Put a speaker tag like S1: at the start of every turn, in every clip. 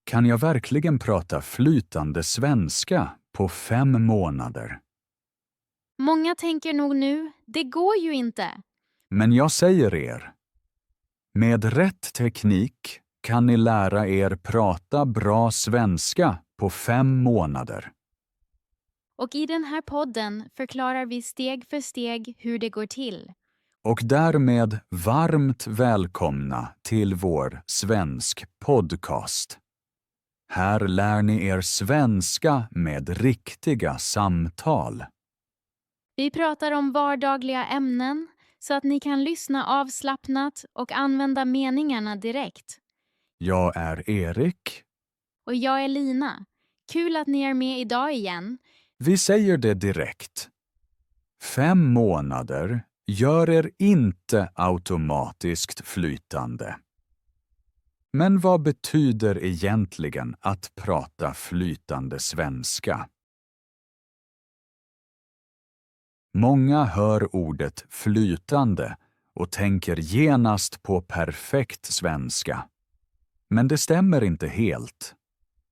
S1: Kan jag verkligen prata flytande svenska på 5 månader?
S2: Många tänker nog nu, det går ju inte.
S1: Men jag säger er, med rätt teknik kan ni lära er prata bra svenska på 5 månader.
S2: Och i den här podden förklarar vi steg för steg hur det går till.
S1: Och därmed varmt välkomna till vår svensk podcast. Här lär ni er svenska med riktiga samtal.
S2: Vi pratar om vardagliga ämnen så att ni kan lyssna avslappnat och använda meningarna direkt.
S1: Jag är Erik.
S2: Och jag är Lina. Kul att ni är med idag igen.
S1: Vi säger det direkt. 5 månader gör er inte automatiskt flytande. Men vad betyder egentligen att prata flytande svenska? Många hör ordet flytande och tänker genast på perfekt svenska. Men det stämmer inte helt.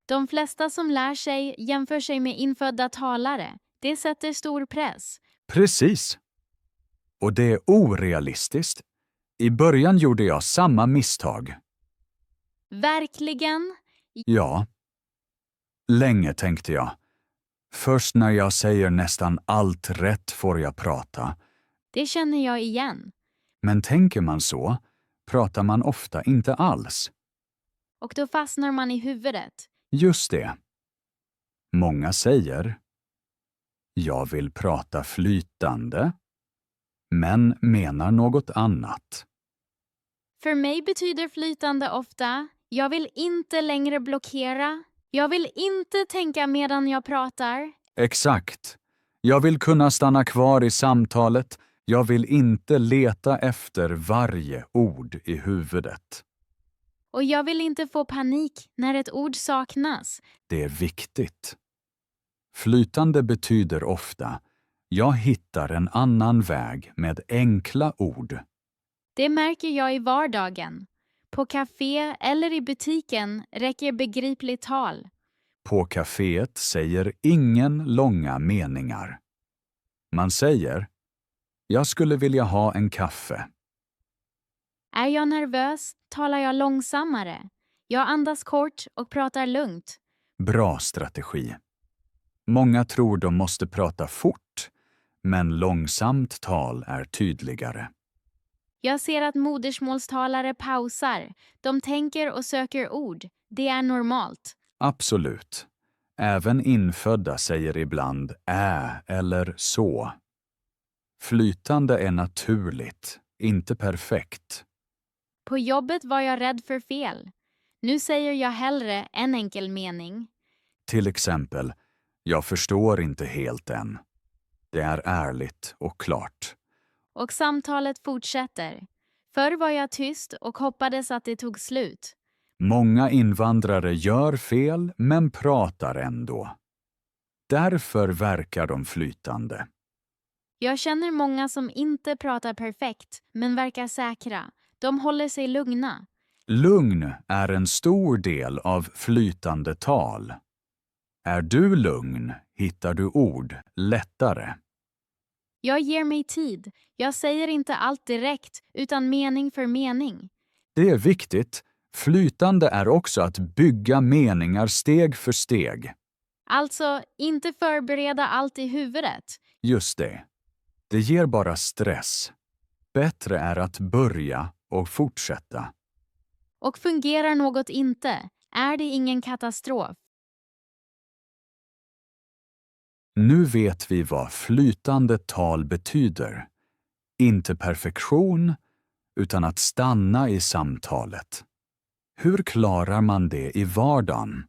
S2: De flesta som lär sig jämför sig med infödda talare. Det sätter stor press.
S1: Precis. Och det är orealistiskt. I början gjorde jag samma misstag.
S2: Verkligen?
S1: Ja. Länge tänkte jag. Först när jag säger nästan allt rätt får jag prata.
S2: Det känner jag igen.
S1: Men tänker man så, pratar man ofta inte alls.
S2: Och då fastnar man i huvudet.
S1: Just det. Många säger, jag vill prata flytande, men menar något annat.
S2: För mig betyder flytande ofta, jag vill inte längre blockera. Jag vill inte tänka medan jag pratar.
S1: Exakt. Jag vill kunna stanna kvar i samtalet. Jag vill inte leta efter varje ord i huvudet.
S2: Och jag vill inte få panik när ett ord saknas.
S1: Det är viktigt. Flytande betyder ofta, jag hittar en annan väg med enkla ord.
S2: Det märker jag i vardagen. På café eller i butiken räcker begripligt tal.
S1: På kaféet säger ingen långa meningar. Man säger, jag skulle vilja ha en kaffe.
S2: Är jag nervös talar jag långsammare. Jag andas kort och pratar lugnt.
S1: Bra strategi. Många tror de måste prata fort, men långsamt tal är tydligare.
S2: Jag ser att modersmålstalare pausar. De tänker och söker ord. Det är normalt.
S1: Absolut. Även infödda säger ibland eller så. Flytande är naturligt, inte perfekt.
S2: På jobbet var jag rädd för fel. Nu säger jag hellre en enkel mening.
S1: Till exempel, jag förstår inte helt än. Det är ärligt och klart.
S2: Och samtalet fortsätter. Förr var jag tyst och hoppades att det tog slut.
S1: Många invandrare gör fel men pratar ändå. Därför verkar de flytande.
S2: Jag känner många som inte pratar perfekt men verkar säkra. De håller sig lugna.
S1: Lugn är en stor del av flytande tal. Är du lugn hittar du ord lättare.
S2: Jag ger mig tid. Jag säger inte allt direkt utan mening för mening.
S1: Det är viktigt. Flytande är också att bygga meningar steg för steg.
S2: Alltså, inte förbereda allt i huvudet.
S1: Just det. Det ger bara stress. Bättre är att börja och fortsätta.
S2: Och fungerar något inte, är det ingen katastrof.
S1: Nu vet vi vad flytande tal betyder. Inte perfektion, utan att stanna i samtalet. Hur klarar man det i vardagen?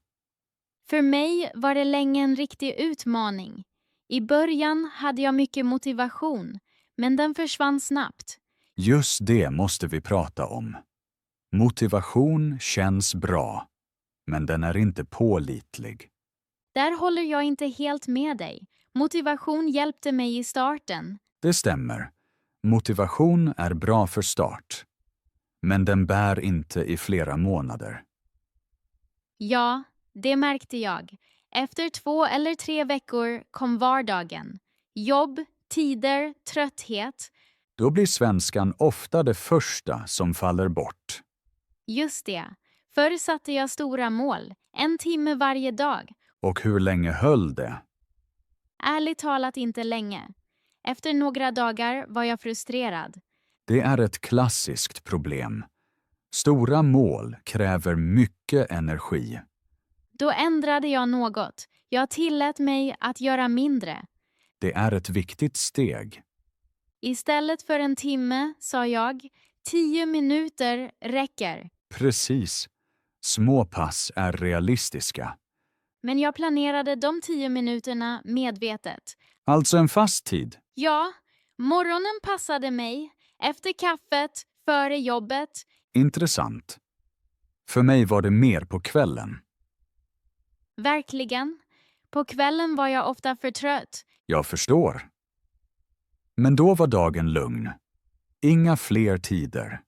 S2: För mig var det länge en riktig utmaning. I början hade jag mycket motivation, men den försvann snabbt.
S1: Just det måste vi prata om. Motivation känns bra, men den är inte pålitlig.
S2: Där håller jag inte helt med dig. Motivation hjälpte mig i starten.
S1: Det stämmer. Motivation är bra för start. Men den bär inte i flera månader.
S2: Ja, det märkte jag. Efter 2 eller 3 veckor kom vardagen. Jobb, tider, trötthet.
S1: Då blir svenskan ofta det första som faller bort.
S2: Just det. Förr satte jag stora mål. 1 timme varje dag.
S1: Och hur länge höll det?
S2: Ärligt talat inte länge. Efter några dagar var jag frustrerad.
S1: Det är ett klassiskt problem. Stora mål kräver mycket energi.
S2: Då ändrade jag något. Jag tillät mig att göra mindre.
S1: Det är ett viktigt steg.
S2: Istället för 1 timme sa jag 10 minuter räcker.
S1: Precis. Små pass är realistiska.
S2: Men jag planerade de 10 minuterna medvetet.
S1: Alltså en fast tid.
S2: Ja, morgonen passade mig. Efter kaffet, före jobbet.
S1: Intressant. För mig var det mer på kvällen.
S2: Verkligen. På kvällen var jag ofta för trött.
S1: Jag förstår. Men då var dagen lugn. Inga fler tider.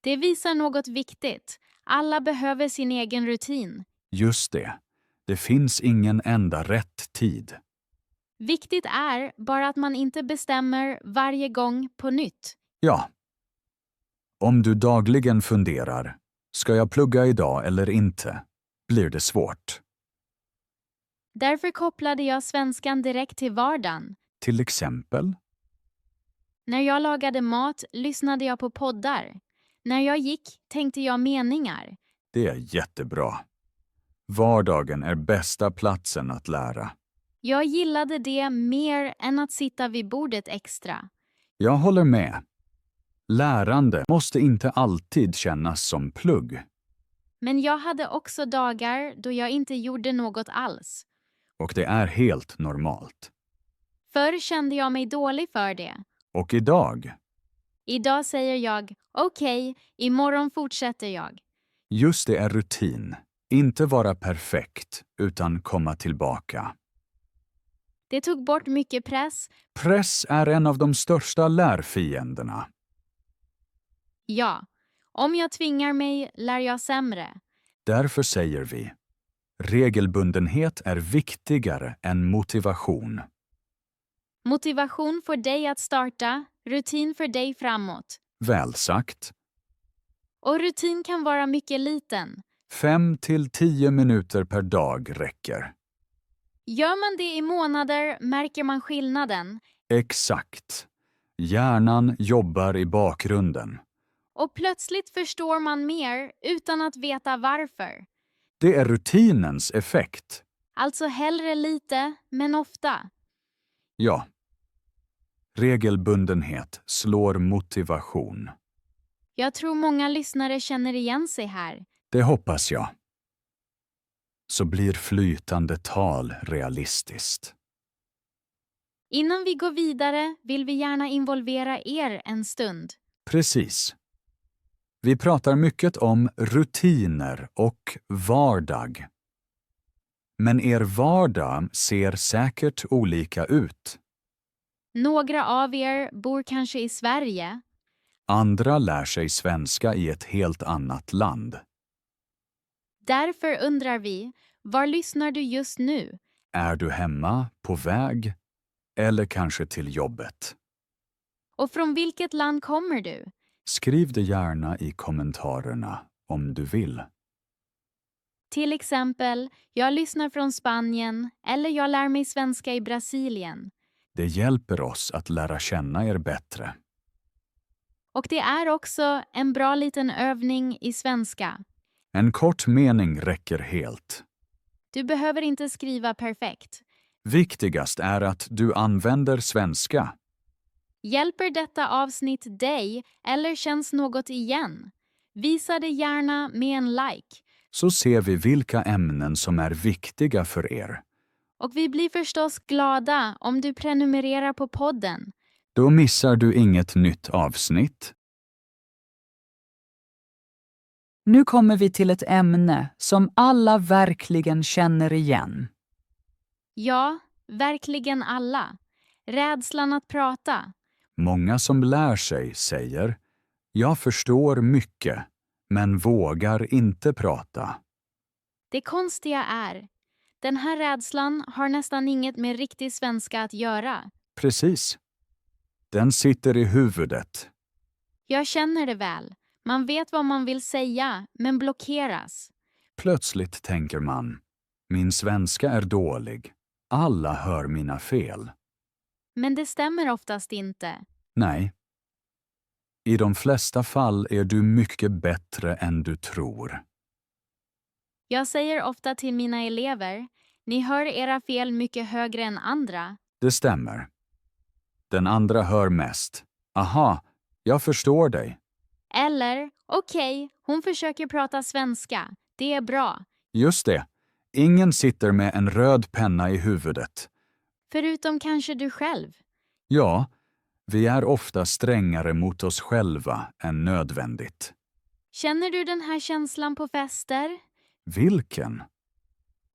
S2: Det visar något viktigt. Alla behöver sin egen rutin.
S1: Just det. Det finns ingen enda rätt tid.
S2: Viktigt är bara att man inte bestämmer varje gång på nytt.
S1: Ja. Om du dagligen funderar, ska jag plugga idag eller inte, blir det svårt.
S2: Därför kopplade jag svenskan direkt till vardagen.
S1: Till exempel,
S2: När jag lagade mat lyssnade jag på poddar. När jag gick tänkte jag meningar.
S1: det är jättebra. Vardagen är bästa platsen att lära.
S2: Jag gillade det mer än att sitta vid bordet extra.
S1: Jag håller med. Lärande måste inte alltid kännas som plugg.
S2: Men jag hade också dagar då jag inte gjorde något alls.
S1: Och det är helt normalt.
S2: Förr kände jag mig dålig för det.
S1: Och idag,
S2: Idag säger jag, okej, imorgon fortsätter jag.
S1: just det är rutin. Inte vara perfekt, utan komma tillbaka.
S2: Det tog bort mycket press.
S1: Press är en av de största lärfienderna.
S2: Ja, om jag tvingar mig lär jag sämre.
S1: Därför säger vi, regelbundenhet är viktigare än motivation.
S2: Motivation får dig att starta, rutin för dig framåt.
S1: Väl sagt.
S2: Och rutin kan vara mycket liten.
S1: 5 till 10 minuter per dag räcker.
S2: Gör man det i månader märker man skillnaden.
S1: Exakt. Hjärnan jobbar i bakgrunden.
S2: Och plötsligt förstår man mer utan att veta varför.
S1: Det är rutinens effekt.
S2: Alltså hellre lite, men ofta.
S1: Ja. Regelbundenhet slår motivation.
S2: Jag tror många lyssnare känner igen sig här.
S1: Det hoppas jag. Så blir flytande tal realistiskt.
S2: Innan vi går vidare vill vi gärna involvera er en stund.
S1: Precis. Vi pratar mycket om rutiner och vardag. Men er vardag ser säkert olika ut.
S2: Några av er bor kanske i Sverige.
S1: Andra lär sig svenska i ett helt annat land.
S2: Därför undrar vi, var lyssnar du just nu?
S1: Är du hemma, på väg eller kanske till jobbet?
S2: Och från vilket land kommer du?
S1: Skriv det gärna i kommentarerna om du vill.
S2: Till exempel, jag lyssnar från Spanien eller jag lär mig svenska i Brasilien.
S1: Det hjälper oss att lära känna er bättre.
S2: Och det är också en bra liten övning i svenska.
S1: En kort mening räcker helt.
S2: Du behöver inte skriva perfekt.
S1: Viktigast är att du använder svenska.
S2: Hjälper detta avsnitt dig eller känns något igen? Visa det gärna med en like.
S1: Så ser vi vilka ämnen som är viktiga för er.
S2: Och vi blir förstås glada om du prenumererar på podden.
S1: Då missar du inget nytt avsnitt.
S3: Nu kommer vi till ett ämne som alla verkligen känner igen.
S2: Ja, verkligen alla. Rädslan att prata.
S1: Många som lär sig säger, jag förstår mycket, men vågar inte prata.
S2: Det konstiga är, den här rädslan har nästan inget med riktig svenska att göra.
S1: Precis. Den sitter i huvudet.
S2: Jag känner det väl. Man vet vad man vill säga, men blockeras.
S1: Plötsligt tänker man, min svenska är dålig. Alla hör mina fel.
S2: Men det stämmer oftast inte.
S1: Nej. I de flesta fall är du mycket bättre än du tror.
S2: Jag säger ofta till mina elever, ni hör era fel mycket högre än andra.
S1: Det stämmer. Den andra hör mest. Aha, jag förstår dig.
S2: Eller, okej, hon försöker prata svenska. Det är bra.
S1: Just det. Ingen sitter med en röd penna i huvudet.
S2: Förutom kanske du själv.
S1: Ja, vi är ofta strängare mot oss själva än nödvändigt.
S2: Känner du den här känslan på fester?
S1: Vilken?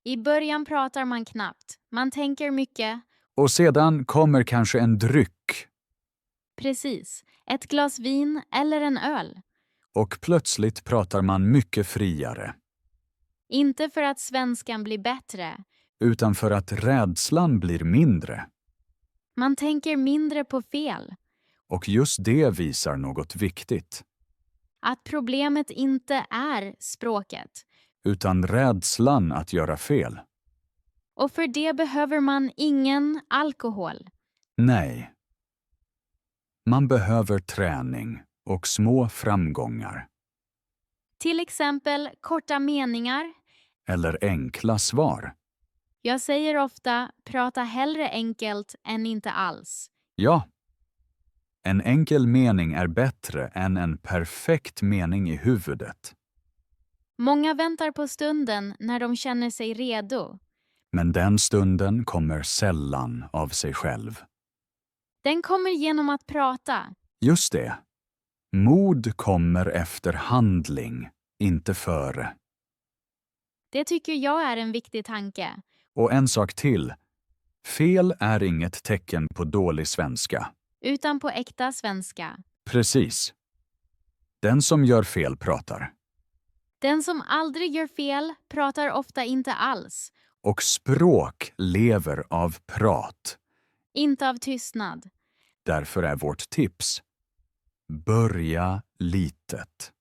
S2: I början pratar man knappt. Man tänker mycket.
S1: Och sedan kommer kanske en dryck.
S2: Precis. Ett glas vin eller en öl.
S1: Och plötsligt pratar man mycket friare.
S2: Inte för att svenskan blir bättre.
S1: Utan för att rädslan blir mindre.
S2: Man tänker mindre på fel.
S1: Och just det visar något viktigt.
S2: Att problemet inte är språket.
S1: Utan rädslan att göra fel.
S2: Och för det behöver man ingen alkohol.
S1: Nej. Man behöver träning och små framgångar.
S2: Till exempel korta meningar.
S1: Eller enkla svar.
S2: Jag säger ofta, prata hellre enkelt än inte alls.
S1: Ja. En enkel mening är bättre än en perfekt mening i huvudet.
S2: Många väntar på stunden när de känner sig redo.
S1: Men den stunden kommer sällan av sig själv.
S2: Den kommer genom att prata.
S1: Just det. Mod kommer efter handling, inte före.
S2: Det tycker jag är en viktig tanke.
S1: Och en sak till. Fel är inget tecken på dålig svenska.
S2: Utan på äkta svenska.
S1: Precis. Den som gör fel pratar.
S2: Den som aldrig gör fel pratar ofta inte alls.
S1: Och språk lever av prat.
S2: Inte av tystnad.
S1: Därför är vårt tips: börja litet.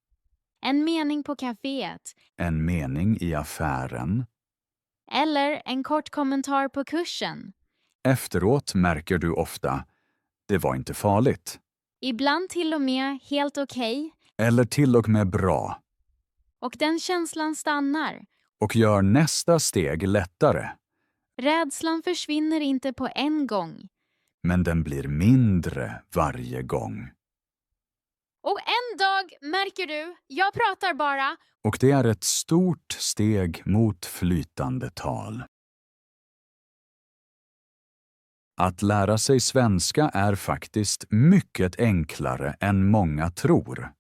S2: En mening på kaféet.
S1: En mening i affären.
S2: Eller en kort kommentar på kursen.
S1: Efteråt märker du ofta, det var inte farligt.
S2: Ibland till och med helt okej.
S1: Eller till och med bra.
S2: Och den känslan stannar.
S1: Och gör nästa steg lättare.
S2: Rädslan försvinner inte på en gång.
S1: Men den blir mindre varje gång.
S2: Och en dag märker du, jag pratar bara.
S1: Och det är ett stort steg mot flytande tal. Att lära sig svenska är faktiskt mycket enklare än många tror.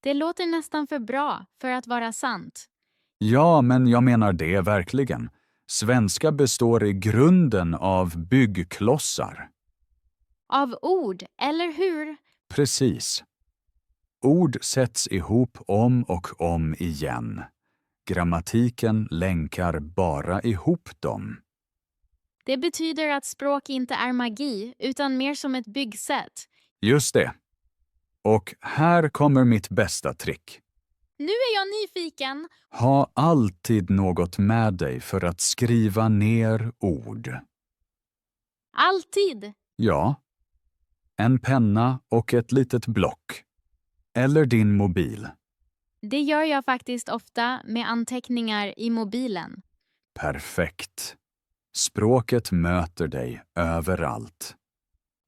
S2: Det låter nästan för bra för att vara sant.
S1: Ja, men jag menar det verkligen. Svenska består i grunden av byggklossar.
S2: Av ord, eller hur?
S1: Precis. Ord sätts ihop om och om igen. Grammatiken länkar bara ihop dem.
S2: Det betyder att språk inte är magi, utan mer som ett byggsätt.
S1: Just det. Och här kommer mitt bästa trick.
S2: Nu är jag nyfiken.
S1: Ha alltid något med dig för att skriva ner ord.
S2: Alltid.
S1: Ja. En penna och ett litet block. Eller din mobil.
S2: Det gör jag faktiskt ofta med anteckningar i mobilen.
S1: Perfekt. Språket möter dig överallt.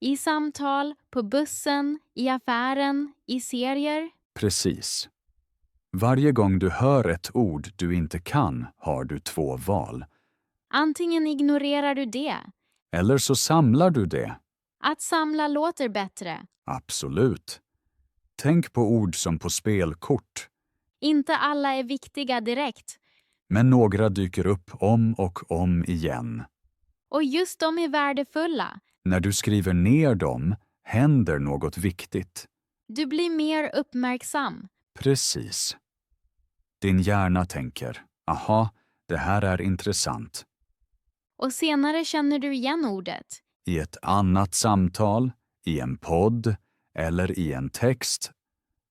S2: I samtal, på bussen, i affären, i serier.
S1: Precis. Varje gång du hör ett ord du inte kan har du två val.
S2: Antingen ignorerar du det.
S1: Eller så samlar du det.
S2: Att samla låter bättre.
S1: Absolut. Tänk på ord som på spelkort.
S2: Inte alla är viktiga direkt.
S1: Men några dyker upp om och om igen.
S2: Och just de är värdefulla.
S1: När du skriver ner dem händer något viktigt.
S2: Du blir mer uppmärksam.
S1: Precis. Din hjärna tänker, aha, Det här är intressant.
S2: Och senare känner du igen ordet.
S1: I ett annat samtal, i en podd eller i en text.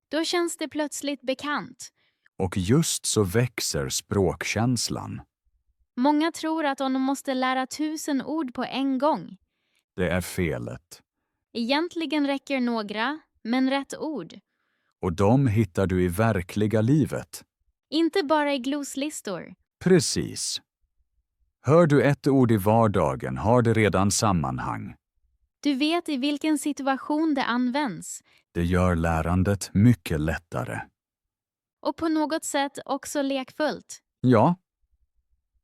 S2: Då känns det plötsligt bekant.
S1: Och just så växer språkkänslan.
S2: Många tror att de måste lära 1000 ord på en gång.
S1: Det är felet.
S2: Egentligen räcker några, men rätt ord.
S1: Och de hittar du i verkliga livet.
S2: Inte bara i gloslistor.
S1: Precis. Hör du ett ord i vardagen har det redan sammanhang.
S2: Du vet i vilken situation det används.
S1: Det gör lärandet mycket lättare.
S2: Och på något sätt också lekfullt.
S1: Ja.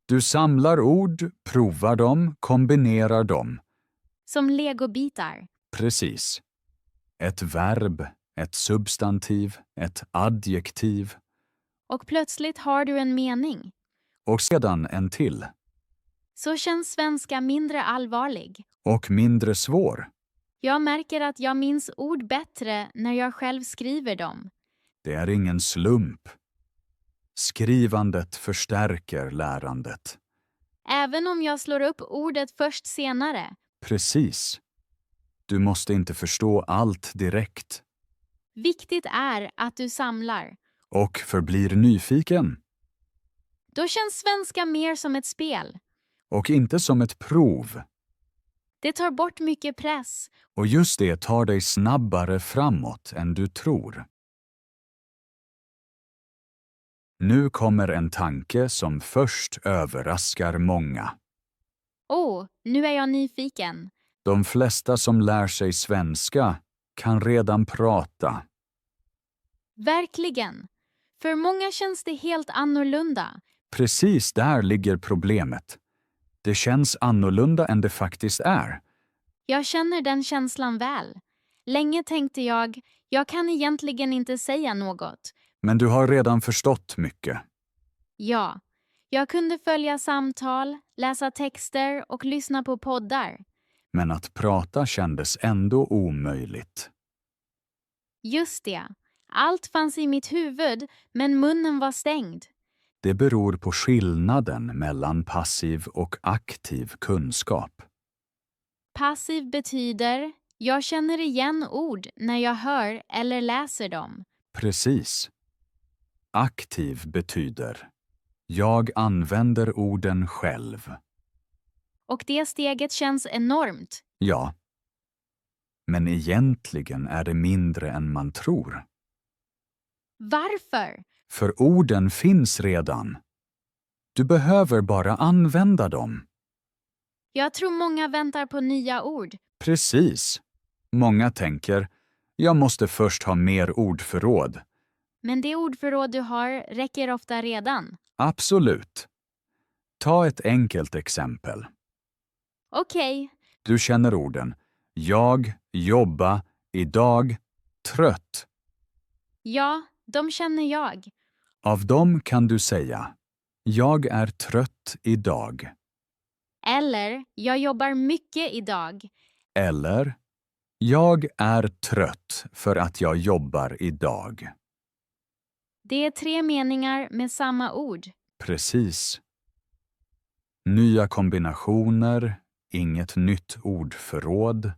S1: Du samlar ord, provar dem, kombinerar dem.
S2: Som legobitar.
S1: Precis. Ett verb, ett substantiv, ett adjektiv
S2: Och plötsligt har du en mening.
S1: och sedan en till.
S2: Så känns svenska mindre allvarlig.
S1: Och mindre svår.
S2: Jag märker att jag minns ord bättre när jag själv skriver dem.
S1: Det är ingen slump. Skrivandet förstärker lärandet.
S2: Även om jag slår upp ordet först senare.
S1: Precis. Du måste inte förstå allt direkt.
S2: Viktigt är att du samlar.
S1: Och förblir nyfiken.
S2: Då känns svenska mer som ett spel.
S1: Och inte som ett prov.
S2: Det tar bort mycket press.
S1: Och just det tar dig snabbare framåt än du tror. Nu kommer en tanke som först överraskar många.
S2: Nu är jag nyfiken.
S1: De flesta som lär sig svenska kan redan prata.
S2: Verkligen. För många känns det helt annorlunda.
S1: Precis där ligger problemet. Det känns annorlunda än det faktiskt är.
S2: Jag känner den känslan väl. Länge tänkte jag kan egentligen inte säga något.
S1: Men du har redan förstått mycket.
S2: Ja, jag kunde följa samtal, läsa texter och lyssna på poddar.
S1: Men att prata kändes ändå omöjligt.
S2: Just det. Allt fanns i mitt huvud, men munnen var stängd.
S1: Det beror på skillnaden mellan passiv och aktiv kunskap.
S2: Passiv betyder jag känner igen ord när jag hör eller läser dem.
S1: Precis. Aktiv betyder jag använder orden själv.
S2: Och det steget känns enormt.
S1: Ja. Men egentligen är det mindre än man tror.
S2: Varför?
S1: För orden finns redan. Du behöver bara använda dem.
S2: Jag tror många väntar på nya ord.
S1: Precis. Många tänker, jag måste först ha mer ordförråd.
S2: Men det ordförråd du har räcker ofta redan.
S1: Absolut. Ta ett enkelt exempel.
S2: Okej,
S1: Du känner orden jag, jobba, idag, trött.
S2: ja, de känner jag.
S1: Av dem kan du säga jag är trött idag.
S2: Eller, jag jobbar mycket idag.
S1: Eller jag är trött för att jag jobbar idag.
S2: Det är 3 meningar med samma ord.
S1: Precis. Nya kombinationer, inget nytt ordförråd.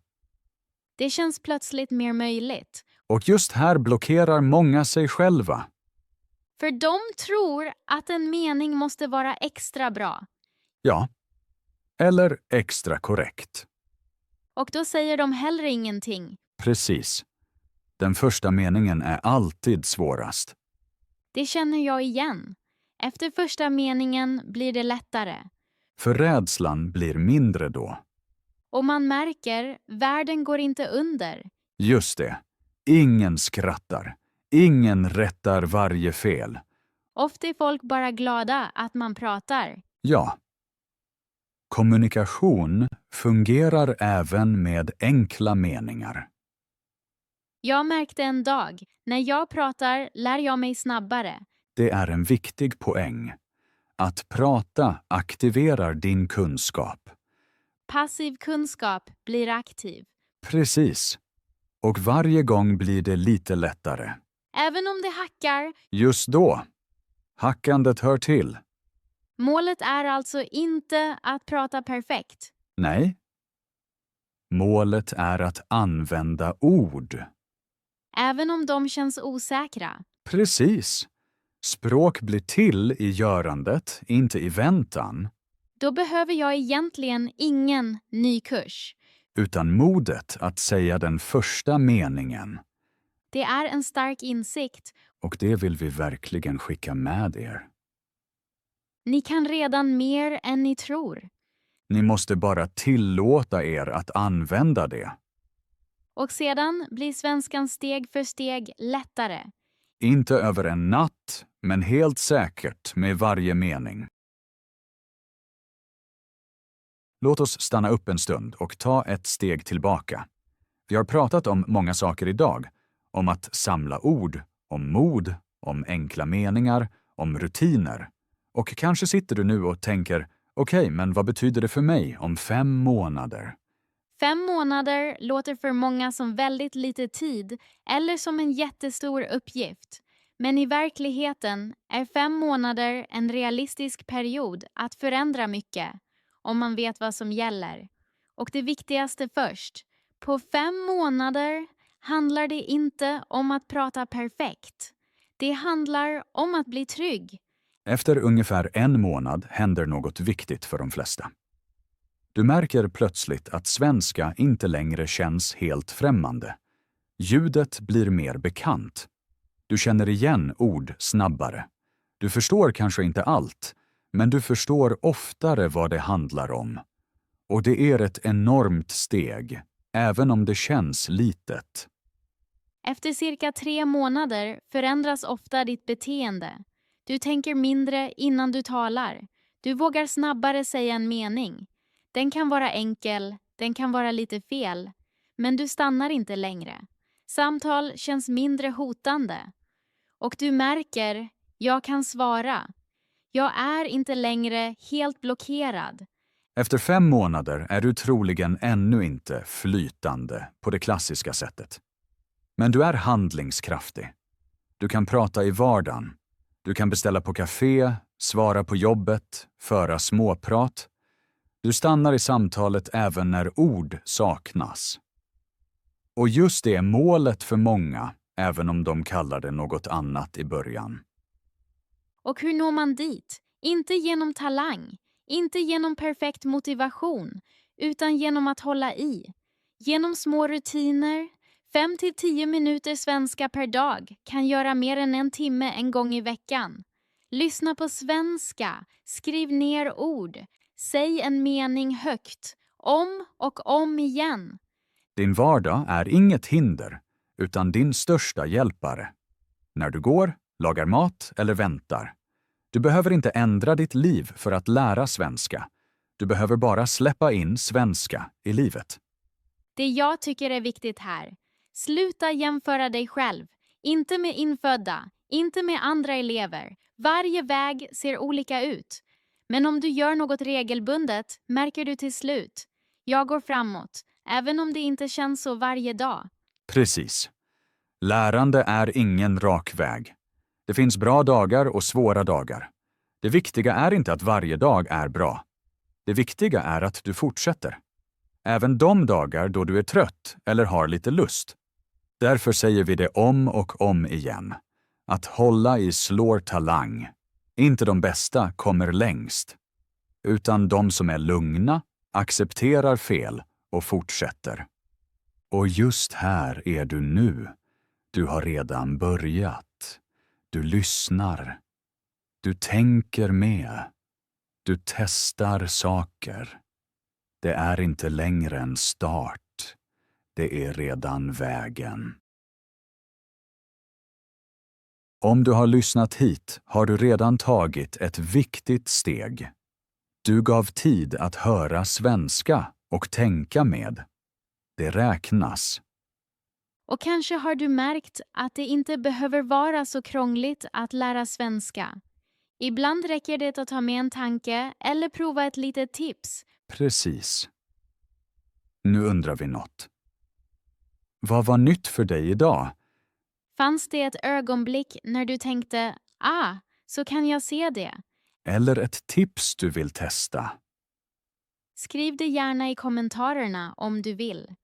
S2: Det känns plötsligt mer möjligt.
S1: Och just här blockerar många sig själva.
S2: För de tror att en mening måste vara extra bra.
S1: Ja. Eller extra korrekt.
S2: Och då säger de heller ingenting.
S1: Precis. Den första meningen är alltid svårast.
S2: Det känner jag igen. Efter första meningen blir det lättare.
S1: För rädslan blir mindre då.
S2: Och man märker, världen går inte under.
S1: Just det. Ingen skrattar. Ingen rättar varje fel.
S2: Ofta är folk bara glada att man pratar.
S1: Ja. Kommunikation fungerar även med enkla meningar.
S2: Jag märkte en dag, när jag pratar lär jag mig snabbare.
S1: Det är en viktig poäng. Att prata aktiverar din kunskap.
S2: Passiv kunskap blir aktiv.
S1: Precis. Och varje gång blir det lite lättare.
S2: Även om det hackar,
S1: Just då. Hackandet hör till.
S2: Målet är alltså inte att prata perfekt.
S1: Nej. Målet är att använda ord.
S2: Även om de känns osäkra.
S1: Precis. Språk blir till i görandet, inte i väntan.
S2: Då behöver jag egentligen ingen ny kurs.
S1: Utan modet att säga den första meningen.
S2: Det är en stark insikt.
S1: Och det vill vi verkligen skicka med er.
S2: Ni kan redan mer än ni tror.
S1: Ni måste bara tillåta er att använda det.
S2: Och sedan blir svenskan steg för steg lättare.
S1: Inte över en natt, men helt säkert med varje mening. Låt oss stanna upp en stund och ta ett steg tillbaka. Vi har pratat om många saker idag. Om att samla ord, om mod, om enkla meningar, om rutiner. Och kanske sitter du nu och tänker, okej, men vad betyder det för mig om 5 månader?
S2: 5 månader låter för många som väldigt lite tid eller som en jättestor uppgift. Men i verkligheten är 5 månader en realistisk period att förändra mycket, om man vet vad som gäller. Och det viktigaste först. På 5 månader handlar det inte om att prata perfekt. Det handlar om att bli trygg.
S1: Efter ungefär 1 månad händer något viktigt för de flesta. Du märker plötsligt att svenska inte längre känns helt främmande. Ljudet blir mer bekant. Du känner igen ord snabbare. Du förstår kanske inte allt, men du förstår oftare vad det handlar om. Och det är ett enormt steg, även om det känns litet.
S2: Efter cirka 3 månader förändras ofta ditt beteende. Du tänker mindre innan du talar. Du vågar snabbare säga en mening. Den kan vara enkel, den kan vara lite fel. Men du stannar inte längre. Samtal känns mindre hotande. Och du märker, jag kan svara. Jag är inte längre helt blockerad.
S1: Efter 5 månader är du troligen ännu inte flytande på det klassiska sättet. Men du är handlingskraftig. Du kan prata i vardagen. Du kan beställa på café, svara på jobbet, föra småprat. Du stannar i samtalet även när ord saknas. Och just det är målet för många, även om de kallar det något annat i början.
S2: Och hur når man dit? Inte genom talang, inte genom perfekt motivation, utan genom att hålla i. Genom små rutiner. 5-10 minuter svenska per dag kan göra mer än 1 timme en gång i veckan. Lyssna på svenska, skriv ner ord, säg en mening högt, om och om igen.
S1: Din vardag är inget hinder, utan din största hjälpare. När du går, lagar mat eller väntar. Du behöver inte ändra ditt liv för att lära svenska. Du behöver bara släppa in svenska i livet.
S2: Det jag tycker är viktigt här. Sluta jämföra dig själv. Inte med infödda, inte med andra elever. Varje väg ser olika ut. Men om du gör något regelbundet märker du till slut. Jag går framåt, även om det inte känns så varje dag.
S1: Precis. Lärande är ingen rak väg. Det finns bra dagar och svåra dagar. Det viktiga är inte att varje dag är bra. Det viktiga är att du fortsätter. Även de dagar då du är trött eller har lite lust. Därför säger vi det om och om igen. Att hålla i slår talang. Inte de bästa kommer längst. Utan de som är lugna, accepterar fel och fortsätter. Och just här är du nu. Du har redan börjat. Du lyssnar. Du tänker med. Du testar saker. Det är inte längre en start. Det är redan vägen. Om du har lyssnat hit har du redan tagit ett viktigt steg. Du gav tid att höra svenska och tänka med. Det räknas.
S2: Och kanske har du märkt att det inte behöver vara så krångligt att lära svenska. Ibland räcker det att ta med en tanke eller prova ett litet tips.
S1: Precis. Nu undrar vi något. Vad var nytt för dig idag?
S2: Fanns det ett ögonblick när du tänkte, så kan jag se det?
S1: eller ett tips du vill testa.
S2: Skriv det gärna i kommentarerna om du vill.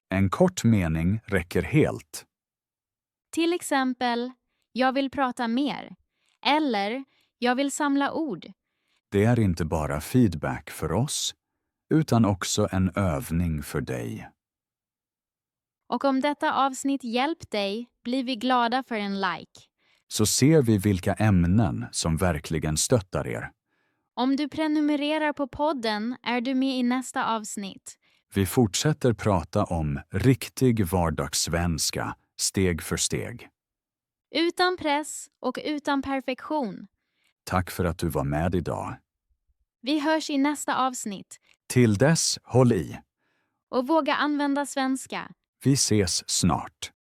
S1: En kort mening räcker helt.
S2: Till exempel, jag vill prata mer. Eller, jag vill samla ord.
S1: Det är inte bara feedback för oss, utan också en övning för dig.
S2: Och om detta avsnitt hjälpt dig blir vi glada för en like.
S1: Så ser vi vilka ämnen som verkligen stöttar er.
S2: Om du prenumererar på podden är du med i nästa avsnitt.
S1: Vi fortsätter prata om riktig vardagssvenska, steg för steg.
S2: Utan press och utan perfektion.
S1: Tack för att du var med idag.
S2: Vi hörs i nästa avsnitt.
S1: Till dess, håll i.
S2: Och våga använda svenska.
S1: Vi ses snart.